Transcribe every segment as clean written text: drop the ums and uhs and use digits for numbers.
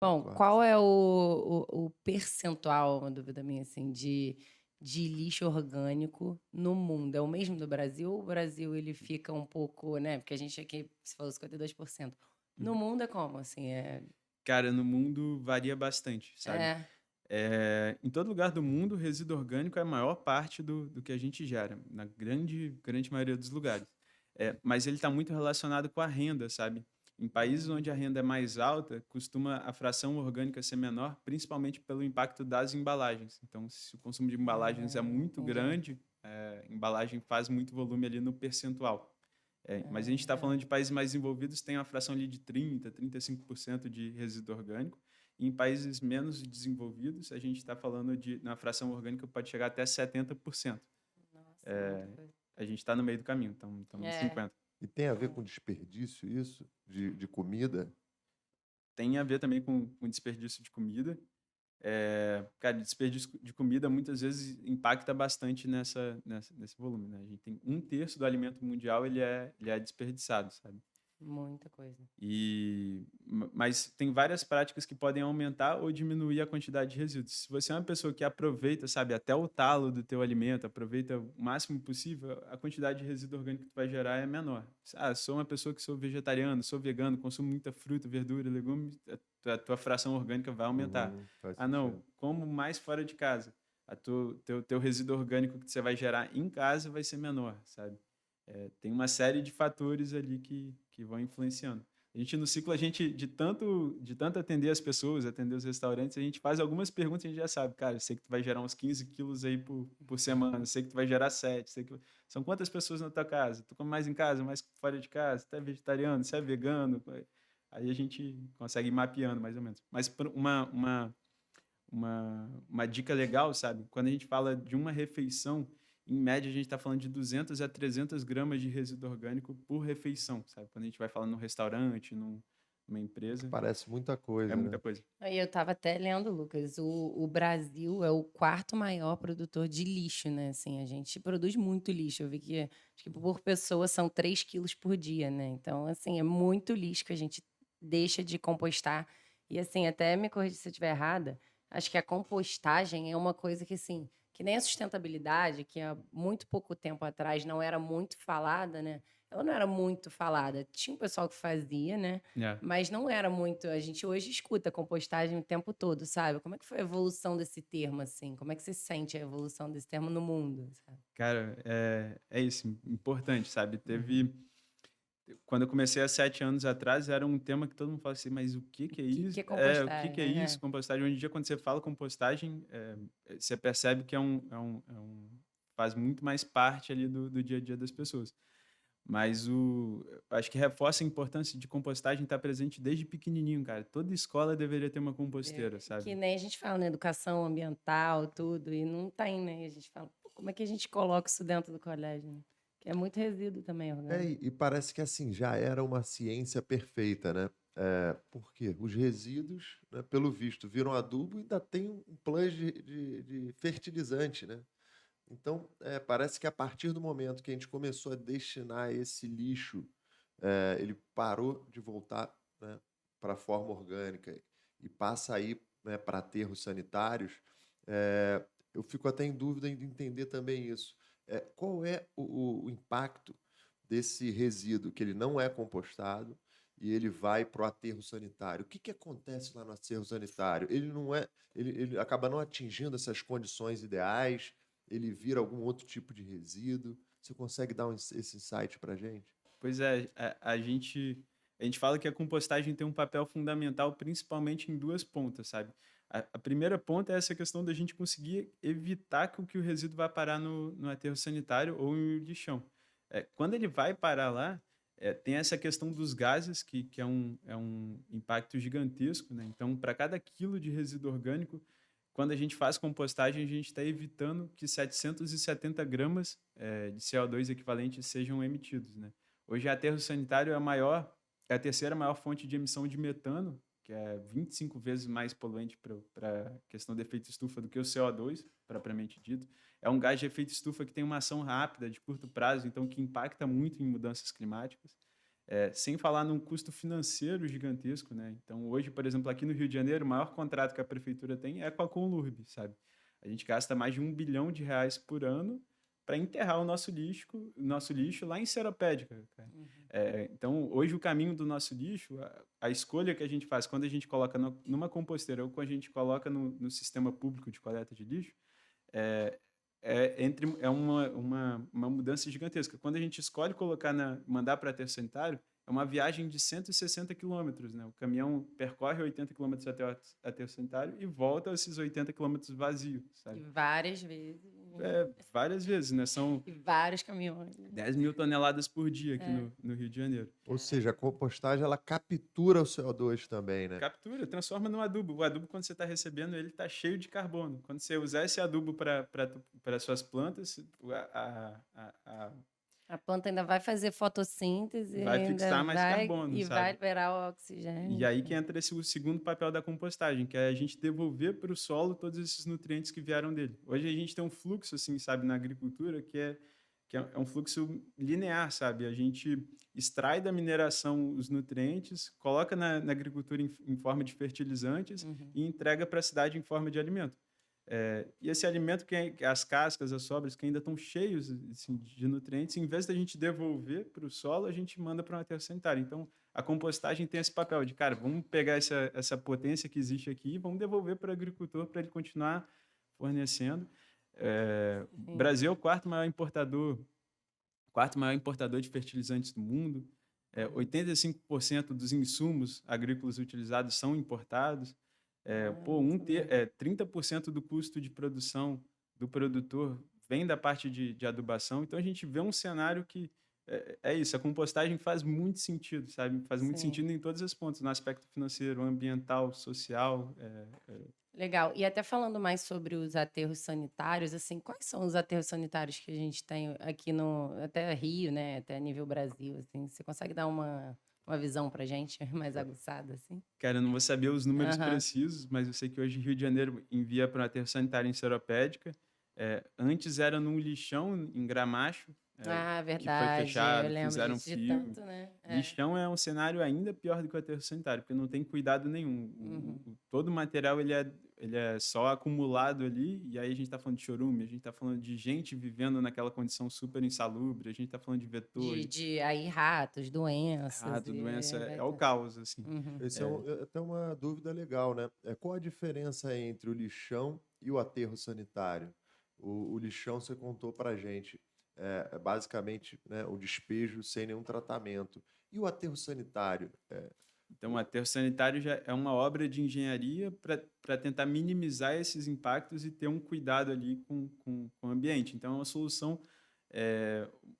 Bom, Tu acha? qual é o percentual, uma dúvida minha, assim, de lixo orgânico no mundo? É o mesmo do Brasil ou o Brasil ele fica um pouco, né, porque a gente aqui, você falou 52%. No Uhum. mundo é como, assim, Cara, no mundo varia bastante, sabe? é, Em todo lugar do mundo, o resíduo orgânico é a maior parte do que a gente gera, na grande maioria dos lugares. Mas ele está muito relacionado com a renda, sabe? Em países onde a hum, renda é mais alta, costuma a fração orgânica ser menor, principalmente pelo impacto das embalagens. Então, se o consumo de embalagens é muito entendi. grande, embalagem faz muito volume ali no percentual. Mas a gente está falando É. de países mais desenvolvidos, tem uma fração ali de 35% de resíduo orgânico. Em países menos desenvolvidos, a gente está falando de na fração orgânica pode chegar até 70%. Nossa, muita Eh, coisa. a gente está no meio do caminho, estamos em É, 50. E tem a ver é. com desperdício isso? De comida? Tem a ver também com desperdício de comida. Cara, desperdício de comida muitas vezes impacta bastante nesse volume, né? A gente tem um terço do alimento mundial ele é desperdiçado, sabe? Muita coisa. Mas tem várias práticas que podem aumentar ou diminuir a quantidade de resíduos. Se você é uma pessoa que aproveita, sabe, até o talo do teu alimento, aproveita o máximo possível, a quantidade de resíduo orgânico que tu vai gerar é menor. Ah, sou uma pessoa que sou vegetariano, sou vegano, consumo muita fruta, verdura, legumes, a tua fração orgânica vai aumentar. Uhum, faz Ah, não, sentido. como mais fora de casa. Teu resíduo orgânico que você vai gerar em casa vai ser menor, sabe? Tem uma série de fatores ali que vão influenciando. A gente no ciclo, a gente de tanto atender as pessoas, atender os restaurantes, a gente faz algumas perguntas e a gente já sabe, cara, eu sei que tu vai gerar uns 15 quilos aí por semana, eu sei que tu vai gerar 7, são quantas pessoas na tua casa? Tu come mais em casa, mais fora de casa? Tu é vegetariano, você é vegano? Aí a gente consegue ir mapeando mais ou menos. Mas uma dica legal, sabe? Quando a gente fala de uma refeição, em média a gente está falando de 200 a 300 gramas de resíduo orgânico por refeição, sabe? Quando a gente vai falando num restaurante, numa O que empresa, parece muita é coisa, muita né? coisa. Aí eu estava até lendo, Lucas, o Brasil é o quarto maior produtor de lixo, né? Assim, a gente produz muito lixo. Eu vi que acho que por pessoa são 3 quilos por dia, né? Então, assim, é muito lixo que a gente deixa de compostar. E assim, até me corrija se eu estiver errada, acho que a compostagem é uma coisa que, assim, que nem a sustentabilidade, que há muito pouco tempo atrás não era muito falada, né? Ela não era muito falada. Tinha um pessoal que fazia, né? É. Mas não era muito, a gente hoje escuta compostagem o tempo todo, sabe. Como é que foi a evolução desse termo, assim? Como é que você sente a evolução desse termo no mundo, sabe? Cara, é isso, importante, sabe? Uhum. Quando eu comecei há 7 anos atrás, era um tema que todo mundo fala assim, mas o que O que é que que isso? é O que compostagem, que é né? isso, compostagem? Hoje em dia, quando você fala compostagem, você percebe que faz muito mais parte ali do dia a dia das pessoas. Mas acho que reforça a importância de compostagem estar presente desde pequenininho, cara. Toda escola deveria ter uma composteira, Que sabe? nem a gente fala, né, educação ambiental, tudo, e não tem, né, e a gente fala: "Pô, como é que a gente coloca isso dentro do colégio, né?" Que é muito resíduo também orgânico. E parece que assim, já era uma ciência perfeita, né? Porque os resíduos, né, pelo visto, viram adubo e ainda tem um plus de fertilizante, né? Então, parece que a partir do momento que a gente começou a destinar esse lixo, ele parou de voltar, né, para a forma orgânica e passa a ir, né, para aterros sanitários, eu fico até em dúvida de entender também isso. Qual é o impacto desse resíduo que ele não é compostado e ele vai para o aterro sanitário? O que que acontece lá no aterro sanitário? Ele não é, ele acaba não atingindo essas condições ideais, ele vira algum outro tipo de resíduo. Você consegue dar esse insight para a gente? Pois é, a gente fala que a compostagem tem um papel fundamental, principalmente em duas pontas, sabe? A primeira ponta é essa questão da gente conseguir evitar que o resíduo vá parar no aterro sanitário ou em lixão. Quando ele vai parar lá, tem essa questão dos gases, que é um impacto gigantesco, né? Então, para cada quilo de resíduo orgânico, quando a gente faz compostagem, a gente está evitando que 770 gramas, de CO2 equivalentes sejam emitidos, né? Hoje, aterro sanitário é a terceira maior fonte de emissão de metano, que é 25 vezes mais poluente para a questão do efeito estufa do que o CO2, propriamente dito. É um gás de efeito estufa que tem uma ação rápida, de curto prazo, então que impacta muito em mudanças climáticas. Sem falar num custo financeiro gigantesco, né? Então, hoje, por exemplo, aqui no Rio de Janeiro, o maior contrato que a prefeitura tem é com a Conlurb, sabe? A gente gasta mais de R$ 1 bilhão por ano para enterrar o nosso lixo lá em Seropédica, cara. Uhum. Então, hoje o caminho do nosso lixo, a escolha que a gente faz quando a gente coloca numa composteira ou quando a gente coloca no sistema público de coleta de lixo, é, é uma mudança gigantesca. Quando a gente escolhe mandar para aterro sanitário, é uma viagem de 160 quilômetros, né? O caminhão percorre 80 quilômetros até o aterro sanitário e volta esses 80 quilômetros vazios, E sabe? várias vezes. Várias vezes, né? São E vários caminhões. 10 mil toneladas por dia aqui É. no Rio de Janeiro. Ou seja, a compostagem ela captura o CO2 também, né? Captura, transforma no adubo. O adubo, quando você está recebendo, ele está cheio de carbono. Quando você usar esse adubo para suas plantas, A planta ainda vai fazer fotossíntese, vai ainda fixar mais carbono, vai sabe? liberar o oxigênio. E aí que entra o segundo papel da compostagem, que é a gente devolver para o solo todos esses nutrientes que vieram dele. Hoje a gente tem um fluxo, assim, sabe, na agricultura, que é um fluxo linear, sabe? A gente extrai da mineração os nutrientes, coloca na agricultura em forma de fertilizantes Uhum. e entrega para a cidade em forma de alimento. E esse alimento, as cascas, as sobras, que ainda estão cheios assim, de nutrientes, em vez da gente devolver para o solo, a gente manda para um aterro sanitário. Então, a compostagem tem esse papel de, cara, vamos pegar essa potência que existe aqui e vamos devolver para o agricultor para ele continuar fornecendo. O Sim. Brasil é o quarto maior importador de fertilizantes do mundo. 85% dos insumos agrícolas utilizados são importados. Não sabia. 30% do custo de produção do produtor vem da parte de adubação. Então, a gente vê um cenário que é isso, a compostagem faz muito sentido, sabe? Faz muito Sim. sentido em todos os pontos, no aspecto financeiro, ambiental, social. Legal. E até falando mais sobre os aterros sanitários, assim, quais são os aterros sanitários que a gente tem aqui até Rio, né? Até nível Brasil, assim. Você consegue dar uma visão pra gente mais aguçada, assim? Cara, eu não vou saber os números Aham. precisos, mas eu sei que hoje Rio de Janeiro envia para um aterro sanitário em Seropédica. Antes era num lixão em Gramacho, Ah, que foi verdade. Eu fechado, lembro fizeram disso de filme. tanto, né? Lixão é um cenário ainda pior do que o aterro sanitário, porque não tem cuidado nenhum. Uhum. Todo o material ele é só acumulado ali, e aí a gente está falando de chorume, a gente está falando de gente vivendo naquela condição super insalubre, a gente está falando de vetor, Aí ratos, doenças. rato, doença, Vai é o ter. caos, assim. Uhum. Esse é até uma dúvida legal, né? Qual a diferença entre o lixão e o aterro sanitário? O lixão, você contou para gente, basicamente, né, o despejo sem nenhum tratamento. E o aterro sanitário? Então, o aterro sanitário já é uma obra de engenharia para tentar minimizar esses impactos e ter um cuidado ali com o ambiente. Então, é uma solução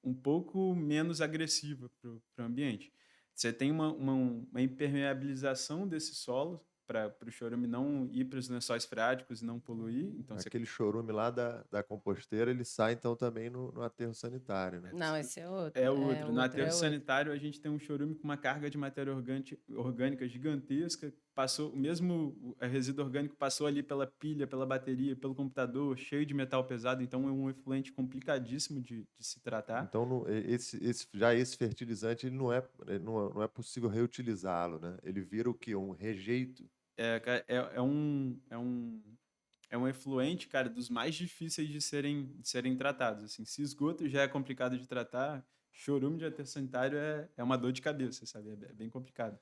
um pouco menos agressiva para o ambiente. Você tem uma impermeabilização desse solo para o chorume não ir para os lençóis freáticos e não poluir. Então, você Aquele chorume lá da composteira, ele sai então também no aterro sanitário, né? Não, esse é outro. é outro. No aterro É outro. sanitário, a gente tem um chorume com uma carga de matéria orgânica gigantesca. Passou, o mesmo resíduo orgânico passou ali pela pilha, pela bateria, pelo computador, cheio de metal pesado. Então, é um efluente complicadíssimo de se tratar. Então, esse fertilizante ele não é possível reutilizá-lo, né? Ele vira o quê? Um rejeito. É um efluente, cara, dos mais difíceis de serem tratados. Assim, se esgoto já é complicado de tratar, chorume de aterro sanitário é uma dor de cabeça, sabe? É bem complicado.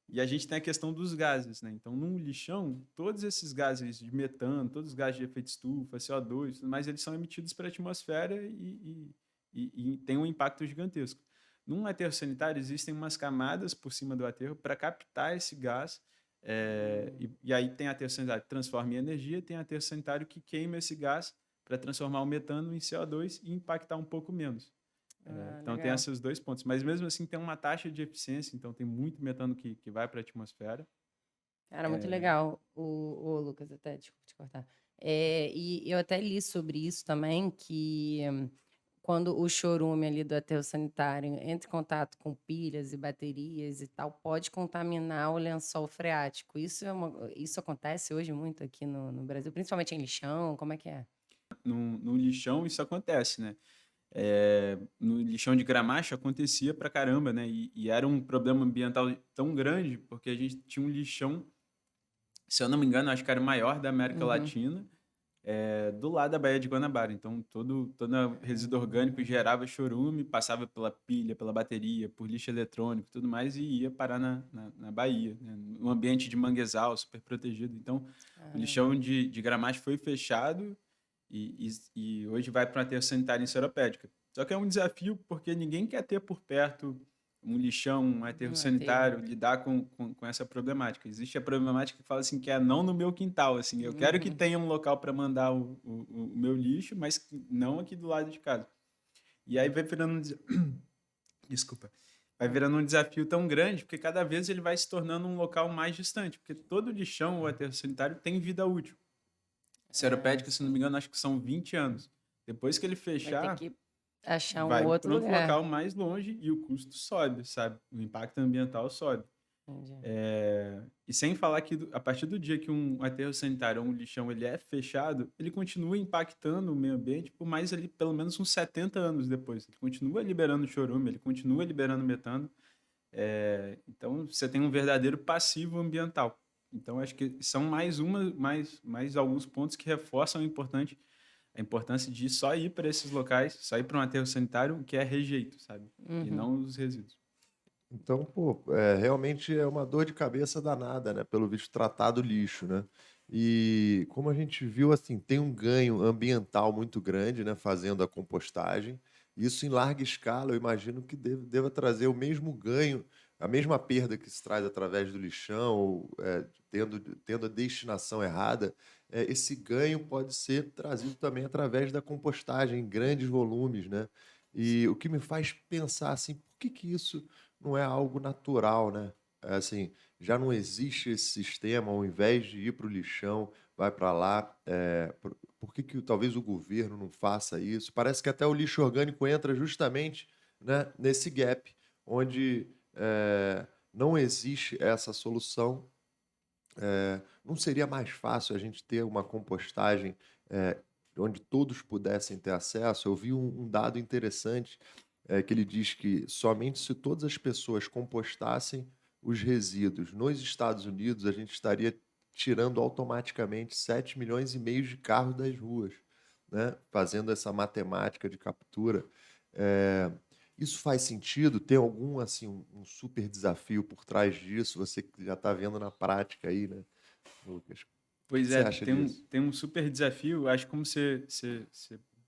E a gente tem a questão dos gases, né? Então, num lixão, todos esses gases de metano, todos os gases de efeito estufa, CO2, tudo mais, eles são emitidos para a atmosfera e tem um impacto gigantesco. Num aterro sanitário, existem umas camadas por cima do aterro para captar esse gás. E aí tem aterro sanitário que transforma em energia, tem aterro sanitário que queima esse gás para transformar o metano em CO2 e impactar um pouco menos. Então tem Legal. esses dois pontos. Mas mesmo assim tem uma taxa de eficiência, então tem muito metano que vai para a atmosfera. Cara, muito legal, o Lucas, até, desculpa te cortar. E eu até li sobre isso também, que quando o chorume ali do aterro sanitário entra em contato com pilhas e baterias e tal, pode contaminar o lençol freático. Isso acontece hoje muito aqui no Brasil, principalmente em lixão, como é que é? No lixão isso acontece, né? no lixão de Gramacho acontecia pra caramba, né? E era um problema ambiental tão grande, porque a gente tinha um lixão, se eu não me engano, acho que era o maior da América Uhum. Latina, do lado da Baía de Guanabara. Então, todo resíduo orgânico gerava chorume, passava pela pilha, pela bateria, por lixo eletrônico e tudo mais, e ia parar na Bahia, né? Um ambiente de manguezal, super protegido. Então, o Caramba. lixão de Gramacho foi fechado e hoje vai para uma aterro sanitário em Seropédica. Só que é um desafio porque ninguém quer ter por perto um lixão, um aterro Um aterro. sanitário, lidar com essa problemática. Existe a problemática que fala assim que é não no meu quintal, assim, eu quero que Uhum. tenha um local para mandar o meu lixo, mas não aqui do lado de casa. E aí vai virando desculpa, vai virando um desafio tão grande, porque cada vez ele vai se tornando um local mais distante, porque todo lixão ou aterro sanitário tem vida útil. Ah, Seropédica, se não me sim. engano, acho que são 20 anos. Depois que ele Vai ter fechar, que achar um vai outro para outro lugar. local mais longe e o custo sobe, sabe? O impacto ambiental sobe. Entendi. E sem falar que a partir do dia que um aterro sanitário ou um lixão ele é fechado, ele continua impactando o meio ambiente por mais ali, pelo menos uns 70 anos depois. Ele continua liberando chorume, ele continua liberando metano. Então, você tem um verdadeiro passivo ambiental. Então, acho que são mais alguns pontos que reforçam a importância de só ir para esses locais, só ir para um aterro sanitário, que é rejeito, sabe? E Uhum. não os resíduos. Então, pô, realmente é uma dor de cabeça danada, né? Pelo visto, tratar do lixo, né? E como a gente viu, assim, tem um ganho ambiental muito grande, né? Fazendo a compostagem. Isso em larga escala, eu imagino que deva trazer o mesmo ganho, a mesma perda que se traz através do lixão, ou, tendo a destinação errada. Esse ganho pode ser trazido também através da compostagem em grandes volumes, né? E o que me faz pensar assim, por que que isso não é algo natural, né? Assim, já não existe esse sistema, ao invés de ir para o lixão, vai para lá. Por que que talvez o governo não faça isso? Parece que até o lixo orgânico entra justamente, né, nesse gap, onde não existe essa solução. Não seria mais fácil a gente ter uma compostagem eh, onde todos pudessem ter acesso? Eu vi um dado interessante que ele diz que somente se todas as pessoas compostassem os resíduos nos Estados Unidos, a gente estaria tirando automaticamente 7 milhões e meio de carros das ruas, né? Fazendo essa matemática de captura. Eh, Isso faz sentido? Tem algum assim um super desafio por trás disso? Você que já está vendo na prática aí, né, Lucas? O que Pois que você é, acha tem disso? tem um super desafio, acho que como você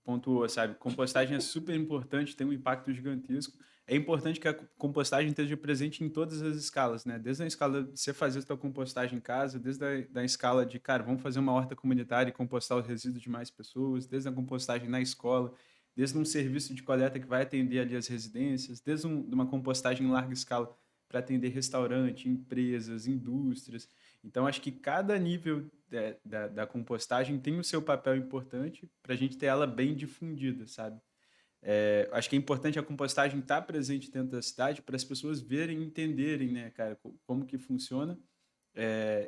pontuou, sabe? Compostagem é super importante, tem um impacto gigantesco. É importante que a compostagem esteja presente em todas as escalas, né? Desde a escala de você fazer a sua compostagem em casa, desde da escala de, cara, vamos fazer uma horta comunitária e compostar os resíduos de mais pessoas, desde a compostagem na escola, desde um serviço de coleta que vai atender ali as residências, desde de uma compostagem em larga escala para atender restaurante, empresas, indústrias. Então, acho que cada nível da compostagem tem o seu papel importante para a gente ter ela bem difundida, sabe? Acho que é importante a compostagem estar presente dentro da cidade para as pessoas verem e entenderem, né, cara, como que funciona.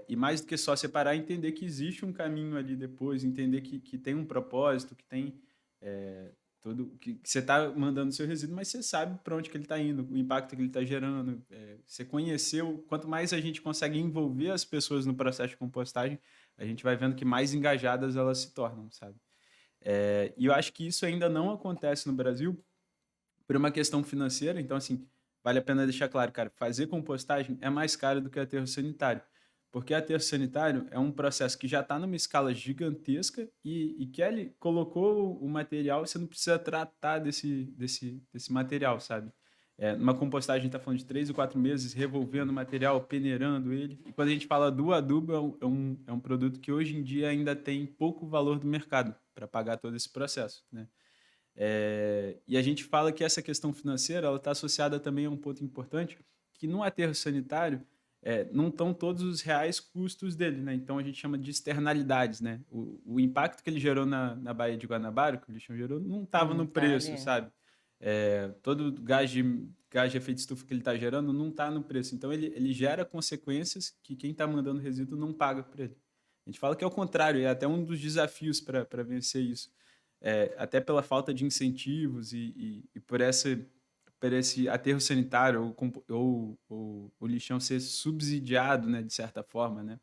E mais do que só separar, entender que existe um caminho ali depois, entender que tem um propósito, que tem tudo que você está mandando seu resíduo, mas você sabe para onde que ele está indo, o impacto que ele está gerando. Você conheceu, quanto mais a gente consegue envolver as pessoas no processo de compostagem, a gente vai vendo que mais engajadas elas se tornam, sabe? E eu acho que isso ainda não acontece no Brasil por uma questão financeira, então assim, vale a pena deixar claro, cara, fazer compostagem é mais caro do que aterro sanitário. Porque aterro sanitário é um processo que já está numa escala gigantesca e que ele colocou o material, você não precisa tratar desse material, sabe? Numa compostagem, está falando de 3 ou 4 meses, revolvendo o material, peneirando ele. E quando a gente fala do adubo, é um produto que hoje em dia ainda tem pouco valor do mercado para pagar todo esse processo, né? E a gente fala que essa questão financeira ela está associada também a um ponto importante, que no aterro sanitário não estão todos os reais custos dele, né? Então a gente chama de externalidades, né? O impacto que ele gerou na Baía de Guanabara, que o lixão gerou, não estava Não no tá preço, ali. sabe? Todo o gás de efeito de estufa que ele está gerando não está no preço. Então ele gera consequências que quem está mandando resíduo não paga por ele. A gente fala que é o contrário, é até um dos desafios para vencer isso. até pela falta de incentivos e por esse aterro sanitário ou o lixão ser subsidiado, né, de certa forma, né?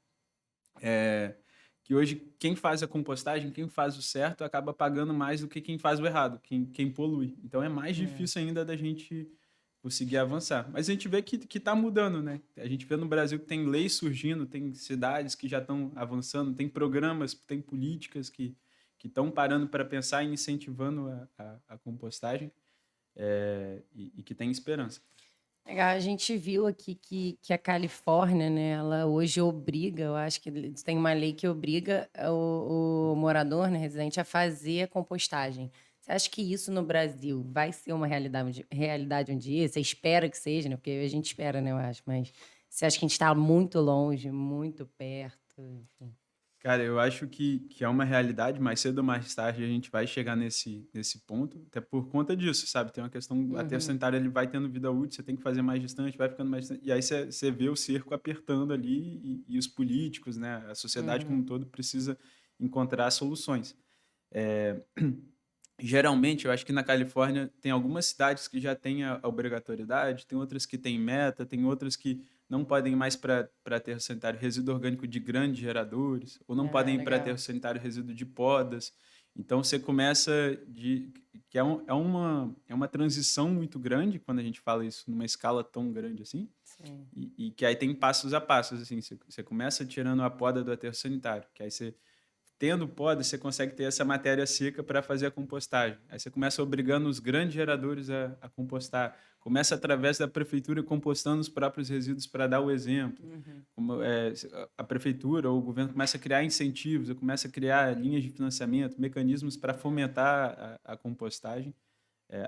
É, que hoje quem faz a compostagem, quem faz o certo, acaba pagando mais do que quem faz o errado, quem polui. Então é mais É. difícil ainda da gente conseguir avançar. Mas a gente vê que está mudando, né? A gente vê no Brasil que tem leis surgindo, tem cidades que já estão avançando, tem programas, tem políticas que estão parando para pensar e incentivando a compostagem, e que tem esperança. Legal, a gente viu aqui que a Califórnia, né, ela hoje obriga, eu acho que eles têm uma lei que obriga o morador, né, residente, a fazer a compostagem. Você acha que isso no Brasil vai ser uma realidade um dia? Você espera que seja, né? Porque a gente espera, né, eu acho. Mas você acha que a gente está muito longe, muito perto? Enfim. Cara, eu acho que é uma realidade, mais cedo ou mais tarde a gente vai chegar nesse ponto, até por conta disso, sabe? Tem uma questão, o aterro Uhum, sanitário ele vai tendo vida útil, você tem que fazer mais distante, vai ficando mais distante, e aí você vê o cerco apertando ali e os políticos, né? A sociedade como uhum, um todo precisa encontrar soluções. É, geralmente, eu acho que na Califórnia tem algumas cidades que já têm a obrigatoriedade, tem outras que têm meta, tem outras que não podem ir mais para aterro sanitário resíduo orgânico de grandes geradores, ou não podem ir para aterro legal. sanitário resíduo de podas. Então, você começa de... que é uma transição muito grande quando a gente fala isso numa escala tão grande assim, Sim. e que aí tem passos a passos, assim, você começa tirando a poda do aterro sanitário, que aí você tendo poda, você consegue ter essa matéria seca para fazer a compostagem. Aí você começa obrigando os grandes geradores a compostar. Começa através da prefeitura compostando os próprios resíduos para dar o exemplo. Uhum, Como, a prefeitura ou o governo começa a criar incentivos, começa a criar linhas de financiamento, mecanismos para fomentar a compostagem,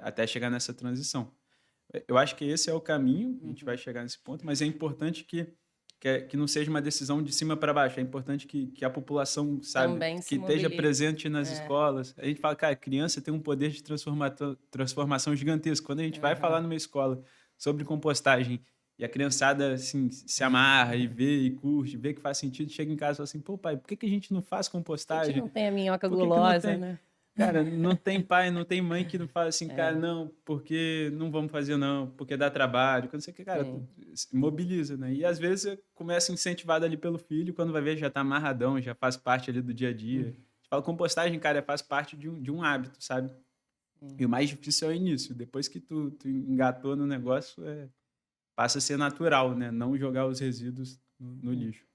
até chegar nessa transição. Eu acho que esse é o caminho, a gente vai uhum. chegar nesse ponto, mas é importante que não seja uma decisão de cima para baixo. É importante que a população, sabe, Também que se esteja mobiliza. presente nas É, escolas. A gente fala, cara, a criança tem um poder de transformação gigantesco. Quando a gente vai falar aham, numa escola sobre compostagem e a criançada, assim, se amarra e vê e curte, vê que faz sentido, chega em casa e fala assim, pô, pai, por que a gente não faz por que que compostagem? não tem a minhoca Por que não gulosa, tem? né? Cara, não tem pai, não tem mãe que não fala assim, cara, É, não, porque não vamos fazer não, porque dá trabalho, quando você quer, cara, sim. se mobiliza, né? E às vezes você começa incentivado ali pelo filho, quando vai ver já tá amarradão, já faz parte ali do dia a dia. Hum, Você fala, compostagem, cara, faz parte de um hábito, sabe? sim. E o mais difícil é o início, depois que tu engatou no negócio, passa a ser natural, né? Não jogar os resíduos no lixo.